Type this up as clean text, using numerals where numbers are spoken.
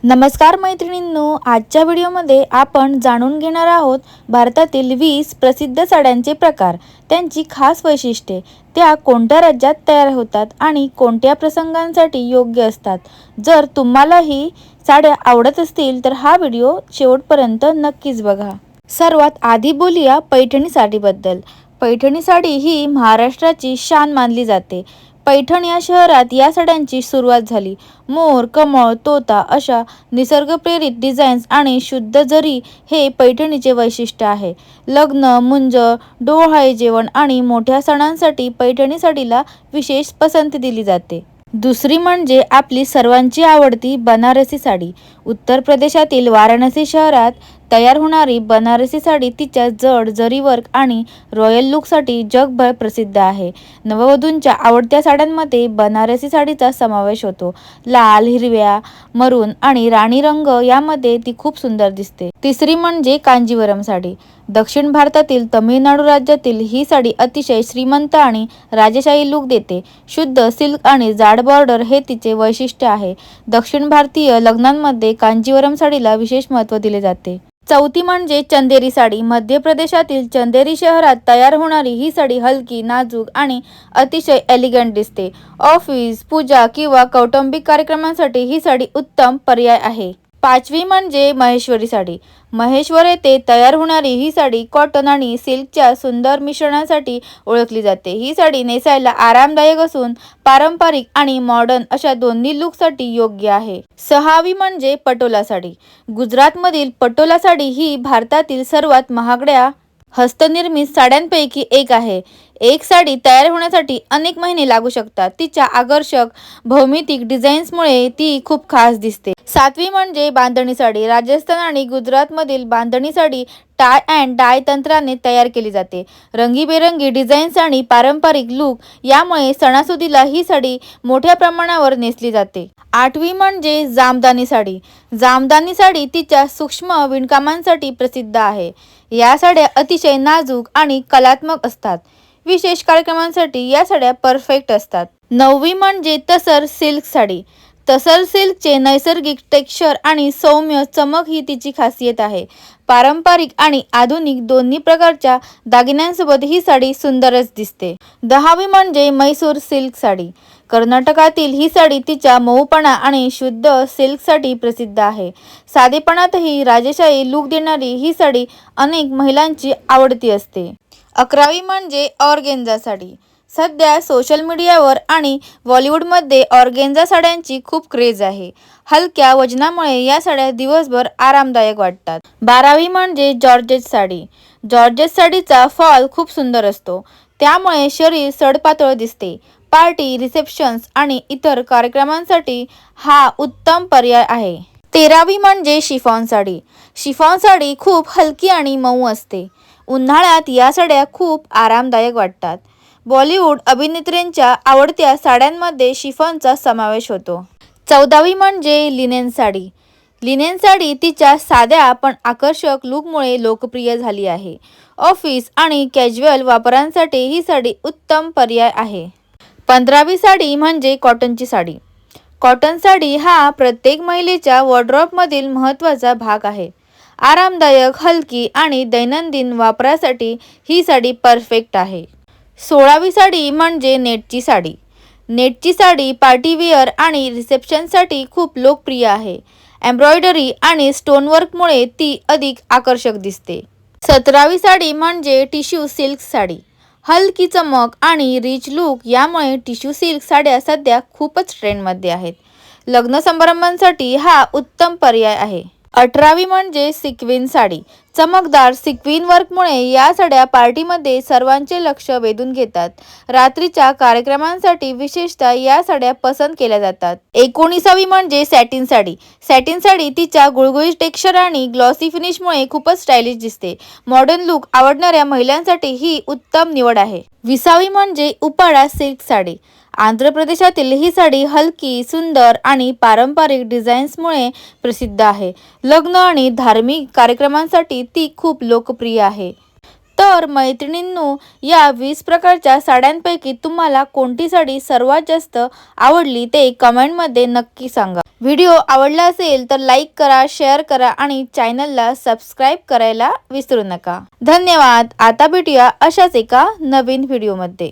नमस्कार मैत्रिणींनो, आजच्या व्हिडिओमध्ये आपण जाणून घेणार आहोत भारतातील 20 प्रसिद्ध साड्यांचे प्रकार, त्यांची खास वैशिष्ट्ये, त्या कोणत्या राज्यात तयार होतात आणि कोणत्या प्रसंगांसाठी योग्य असतात। जर तुम्हालाही साड्या आवडत असतील तर हा व्हिडिओ शेवटपर्यंत नक्कीच बघा। सर्वात आधी बोलूया पैठणी साडीबद्दल। पैठणी साडी ही महाराष्ट्राची शान मानली जाते। पैठण या शहरात या साड्यांची सुरुवात झाली। मोर, कमळ, तोता अशा निसर्गप्रेरित डिझाईन्स आणि शुद्ध जरी हे पैठणीचे वैशिष्ट्य आहे। लग्न, मुंज, डोहाळे जेवण आणि मोठ्या सणांसाठी पैठणी साडीला विशेष पसंती दिली जाते। दुसरी म्हणजे आपली सर्वांची आवडती बनारसी साडी। उत्तर प्रदेशातील वाराणसी शहरात तयार होणारी बनारसी साडी तिच्या जड जरी वर्क आणि रॉयल लुकसाठी जगभर प्रसिद्ध आहे। नववधूंच्या आवडत्या साड्यांमध्ये बनारसी साडीचा समावेश होतो। लाल, हिरव्या, मरून आणि राणी रंग यामध्ये ती खूप सुंदर दिसते। तिसरी म्हणजे कांजीवरम साडी। दक्षिण भारतातील तमिळनाडू राज्यातील ही साडी अतिशय श्रीमंत आणि राजेशाही लुक देते। शुद्ध सिल्क आणि जाड बॉर्डर हे तिचे वैशिष्ट्य आहे। दक्षिण भारतीय लग्नांमध्ये कांजीवरम साडीला विशेष महत्त्व दिले जाते। चौथी म्हणजे चंदेरी साडी। मध्य प्रदेशातील चंदेरी शहरात तयार होणारी ही साडी हलकी, नाजूक आणि अतिशय एलिगंट दिसते। ऑफिस, पूजा किंवा कौटुंबिक कार्यक्रमांसाठी ही साडी उत्तम पर्याय आहे। पाचवी म्हणजे महेश्वरी साडी। महेश्वर येथे तयार होणारी ही साडी कॉटन आणि सिल्कच्या सुंदर मिश्रणासाठी ओळखली जाते। ही साडी नेसायला आरामदायक असून पारंपरिक आणि मॉडर्न अशा दोन्ही लुकसाठी योग्य आहे। सहावी म्हणजे पटोला साडी। गुजरातमधील पटोला साडी ही भारतातील सर्वात महागड्या हस्तनिर्मित साड्यांपैकी एक आहे। एक साडी तयार होण्यासाठी अनेक महिने लागू शकतात। तिच्या आकर्षक भौमितिक डिझाईन्समुळे ती खूप खास दिसते। सातवी म्हणजे बांधणी साडी। राजस्थान आणि गुजरातमधील बांधणी साडी टाय अँड डाय तंत्राने तयार केली जाते। रंगीबेरंगी डिझाईन्स आणि पारंपरिक लुक यामुळे सणासुदीला ही साडी मोठ्या प्रमाणावर नेसली जाते। आठवी म्हणजे जामदानी साडी। जामदानी साडी तिच्या सूक्ष्म विणकामांसाठी प्रसिद्ध आहे। या साड्या अतिशय नाजूक आणि कलात्मक असतात। विशेष कार्यक्रमांसाठी या साड्या परफेक्ट असतात। नववी म्हणजे तसर सिल्क साडी। तसर सिल्कचे नैसर्गिक टेक्स्चर आणि सौम्य चमक ही तिची खासियत आहे। पारंपरिक आणि आधुनिक दोन्ही प्रकारच्या दागिन्यांसोबत ही साडी सुंदरच दिसते। दहावी म्हणजे म्हैसूर सिल्क साडी। कर्नाटकातील ही साडी तिच्या मऊपणा आणि शुद्ध सिल्कसाठी प्रसिद्ध आहे। साधेपणातही राजेशाही लुक देणारी ही साडी अनेक महिलांची आवडती असते। अकरावी म्हणजे ऑर्गेन्झा साडी। सध्या सोशल मीडियावर आणि बॉलिवूडमध्ये ऑर्गेन्झा साड्यांची खूप क्रेज आहे। हलक्या वजनामुळे या साड्या दिवसभर आरामदायक वाटतात। बारावी म्हणजे जॉर्जेट साडी। जॉर्जेट साडीचा फॉल खूप सुंदर असतो, त्यामुळे शरीर सडपातळ दिसते। पार्टी, रिसेप्शन्स आणि इतर कार्यक्रमांसाठी हा उत्तम पर्याय आहे। तेरावी म्हणजे शिफॉन साडी। शिफॉन साडी खूप हलकी आणि मऊ असते। उन्हाळ्यात या साड्या खूप आरामदायक वाटतात। बॉलिवूड अभिनेत्रींच्या आवडत्या साड्यांमध्ये शिफॉनचा समावेश होतो। चौदावी म्हणजे लिनेन साडी। लिनेन साडी तिच्या साध्या पण आकर्षक लुकमुळे लोकप्रिय झाली आहे। ऑफिस आणि कॅज्युअल वापरांसाठी ही साडी उत्तम पर्याय आहे। 15वी साडी म्हणजे कॉटनची साडी। कॉटन साडी हा प्रत्येक महिलेच्या वॉर्डरोबमधील महत्त्वाचा भाग आहे। आरामदायक, हलकी आणि दैनंदिन वापरासाठी ही साडी परफेक्ट आहे। 16वी साडी म्हणजे नेटची साडी। नेटची साडी पार्टीवेअर आणि रिसेप्शनसाठी खूप लोकप्रिय आहे। एम्ब्रॉयडरी आणि स्टोनवर्कमुळे ती अधिक आकर्षक दिसते। 17वी साडी म्हणजे टिश्यू सिल्क साडी। हलकी चमक आणि रिच लुक यामुळे टिश्यू सिल्क साड्या सध्या खूपच ट्रेंडमध्ये आहेत। लग्न समारंभांसाठी हा उत्तम पर्याय आहे। 18वी म्हणजे सिक्विन साडी। चमकदार सिक्विन वर्कमुळे या साड्या पार्टीमध्ये सर्वांचे लक्ष वेधून घेतात। रात्रीच्या कार्यक्रमांसाठी विशेषतः या साड्या पसंत केल्या जातात। 19वी म्हणजे सॅटिन साडी। सॅटिन साडी तिच्या गुळगुळीत टेक्स्चर आणि ग्लॉसी फिनिशमुळे खूपच स्टायलिश दिसते। मॉडर्न लुक आवडणाऱ्या महिलांसाठी ही उत्तम निवड आहे। 20वी म्हणजे उपाडा सिल्क साडी। आंध्र प्रदेशातील ही साडी हलकी, सुंदर आणि पारंपरिक डिझाईन्समुळे प्रसिद्ध आहे। लग्न आणि धार्मिक कार्यक्रमांसाठी ती खूप लोकप्रिय आहे। तर मैत्रिणींनो, या 20 प्रकारच्या साड्यांपैकी तुम्हाला कोणती साडी सर्वात जास्त आवडली ते कमेंटमध्ये नक्की सांगा. व्हिडिओ आवडला असेल तर लाईक करा, शेअर करा आणि चॅनलला सबस्क्राईब करायला विसरू नका. धन्यवाद. आता भेटूया अशाच एका नवीन व्हिडिओमध्ये.